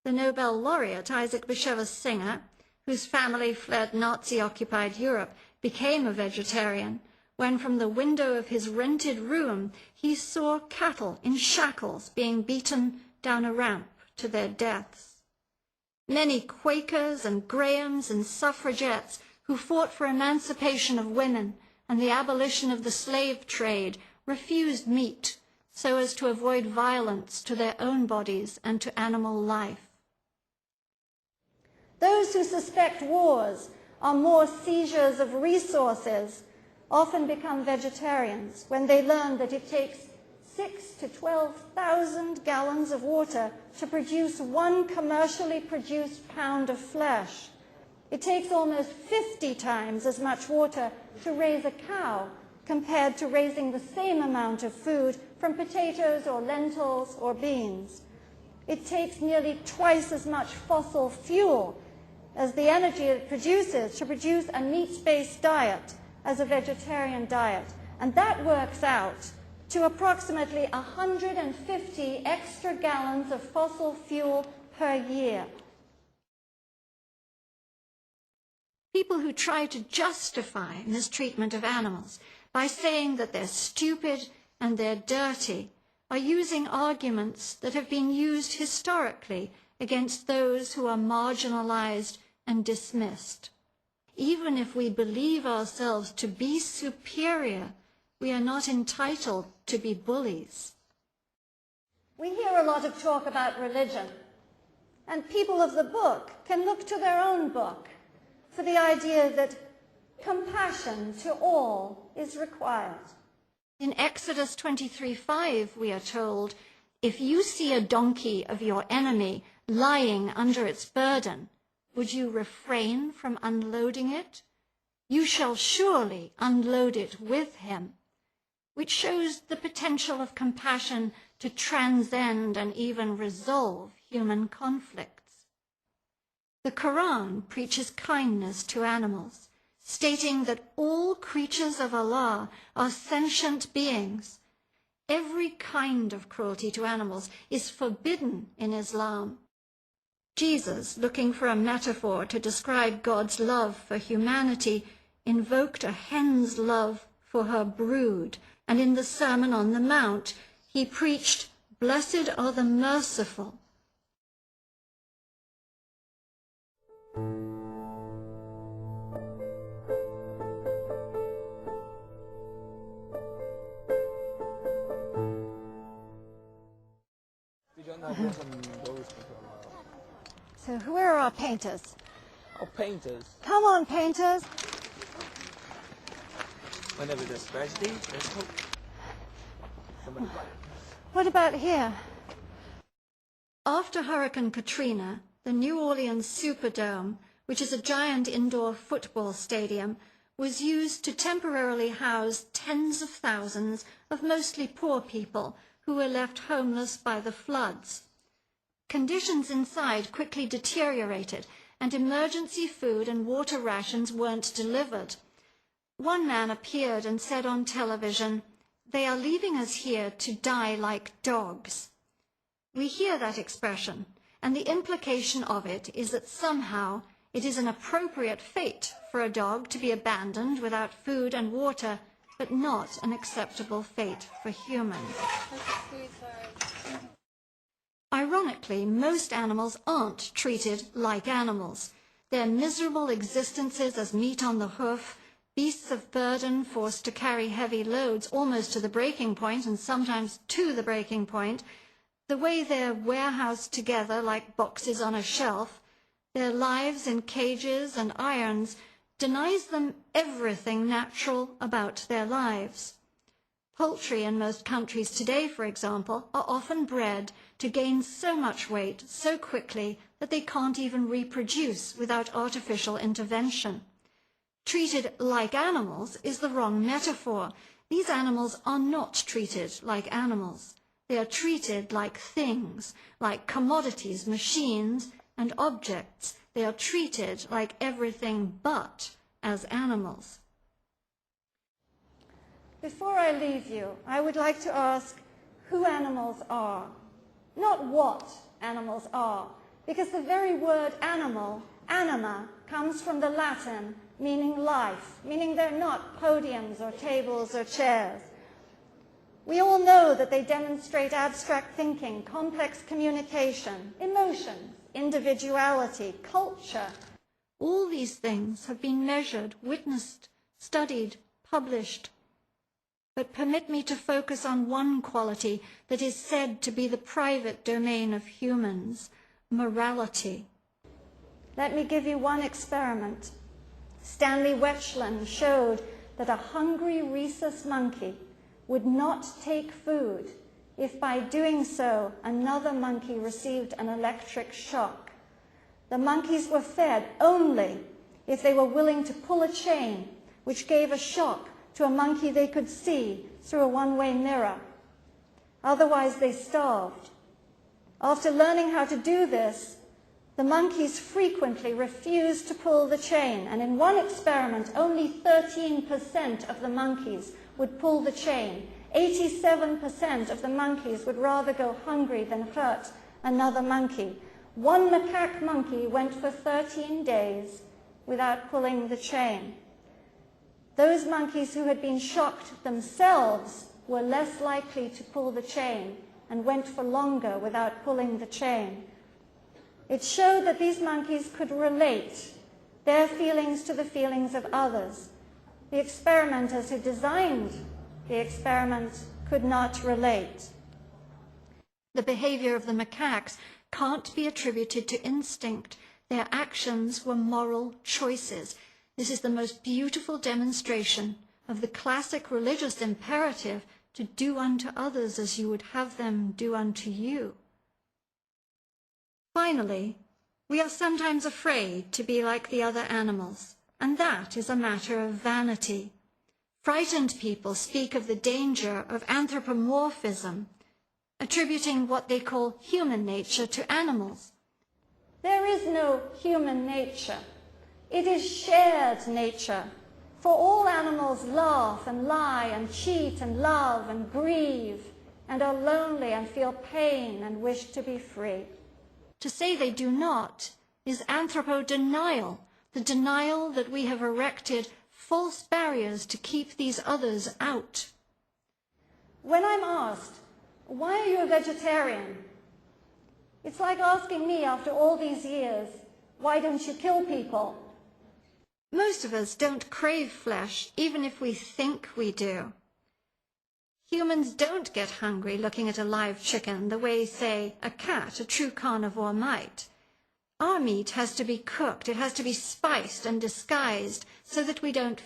The Nobel laureate Isaac Bashevis Singer, whose family fled Nazi-occupied Europe, became a vegetarian when from the window of his rented room he saw cattle in shackles being beaten down a ramp to their deaths. Many Quakers and Grahams and suffragettes who fought for emancipation of women and the abolition of the slave trade refused meat so as to avoid violence to their own bodies and to animal life. Those who suspect wars are more seizures of resources often become vegetarians when they learn that it takes 6,000 to 12,000 gallons of water to produce 1 commercially produced pound of flesh. It takes almost 50 times as much water to raise a cow compared to raising the same amount of food from potatoes or lentils or beans. It takes nearly twice as much fossil fuel as the energy it produces to produce a meat-based diet as a vegetarian diet. And that works out to approximately 150 extra gallons of fossil fuel per year. People who try to justify mistreatment of animals by saying that they're stupid and they're dirty are using arguments that have been used historically against those who are marginalized and dismissed. Even if we believe ourselves to be superior, we are not entitled to be bullies. We hear a lot of talk about religion, and people of the book can look to their own book for the idea that compassion to all is required. In Exodus 23:5, we are told, if you see a donkey of your enemy lying under its burden, would you refrain from unloading it? You shall surely unload it with him, which shows the potential of compassion to transcend and even resolve human conflicts. The Quran preaches kindness to animals, stating that all creatures of Allah are sentient beings. Every kind of cruelty to animals is forbidden in Islam. Jesus, looking for a metaphor to describe God's love for humanity, invoked a hen's love for her brood, and in the Sermon on the Mount, he preached, "Blessed are the merciful." So where are our painters? Oh, painters. Come on, painters. Whenever there's tragedy, there's hope. Somebody. What about here? After Hurricane Katrina, the New Orleans Superdome, which is a giant indoor football stadium, was used to temporarily house tens of thousands of mostly poor people who were left homeless by the floods. Conditions inside quickly deteriorated, and emergency food and water rations weren't delivered. One man appeared and said on television, "They are leaving us here to die like dogs." We hear that expression, and the implication of it is that somehow it is an appropriate fate for a dog to be abandoned without food and water, but not an acceptable fate for humans. Ironically, most animals aren't treated like animals. Their miserable existences as meat on the hoof, beasts of burden forced to carry heavy loads almost to the breaking point and sometimes to the breaking point, the way they're warehoused together like boxes on a shelf, their lives in cages and irons, denies them everything natural about their lives. Poultry in most countries today, for example, are often bred to gain so much weight so quickly that they can't even reproduce without artificial intervention. Treated like animals is the wrong metaphor. These animals are not treated like animals. They are treated like things, like commodities, machines, and objects. They are treated like everything but as animals. Before I leave you, I would like to ask who animals are. Not what animals are, because the very word animal, anima, comes from the Latin meaning life, meaning they're not podiums or tables or chairs. We all know that they demonstrate abstract thinking, complex communication, emotions, individuality, culture. All these things have been measured, witnessed, studied, published. But permit me to focus on one quality that is said to be the private domain of humans, morality. Let me give you one experiment. Stanley Wetchland showed that a hungry rhesus monkey would not take food if by doing so another monkey received an electric shock. The monkeys were fed only if they were willing to pull a chain which gave a shock to a monkey they could see through a one-way mirror. Otherwise, they starved. After learning how to do this, the monkeys frequently refused to pull the chain, and in one experiment, only 13% of the monkeys would pull the chain. 87% of the monkeys would rather go hungry than hurt another monkey. One macaque monkey went for 13 days without pulling the chain. Those monkeys who had been shocked themselves were less likely to pull the chain and went for longer without pulling the chain. It showed that these monkeys could relate their feelings to the feelings of others. The experimenters who designed the experiment could not relate. The behavior of the macaques can't be attributed to instinct. Their actions were moral choices. This is the most beautiful demonstration of the classic religious imperative to do unto others as you would have them do unto you. Finally, we are sometimes afraid to be like the other animals, and that is a matter of vanity. Frightened people speak of the danger of anthropomorphism, attributing what they call human nature to animals. There is no human nature. It is shared nature. For all animals laugh and lie and cheat and love and grieve and are lonely and feel pain and wish to be free. To say they do not is anthropodenial, the denial that we have erected false barriers to keep these others out. When I'm asked, why are you a vegetarian? It's like asking me after all these years, why don't you kill people? Most of us don't crave flesh, even if we think we do. Humans don't get hungry looking at a live chicken the way, say, a cat, a true carnivore, might. Our meat has to be cooked, it has to be spiced and disguised so that we don't feel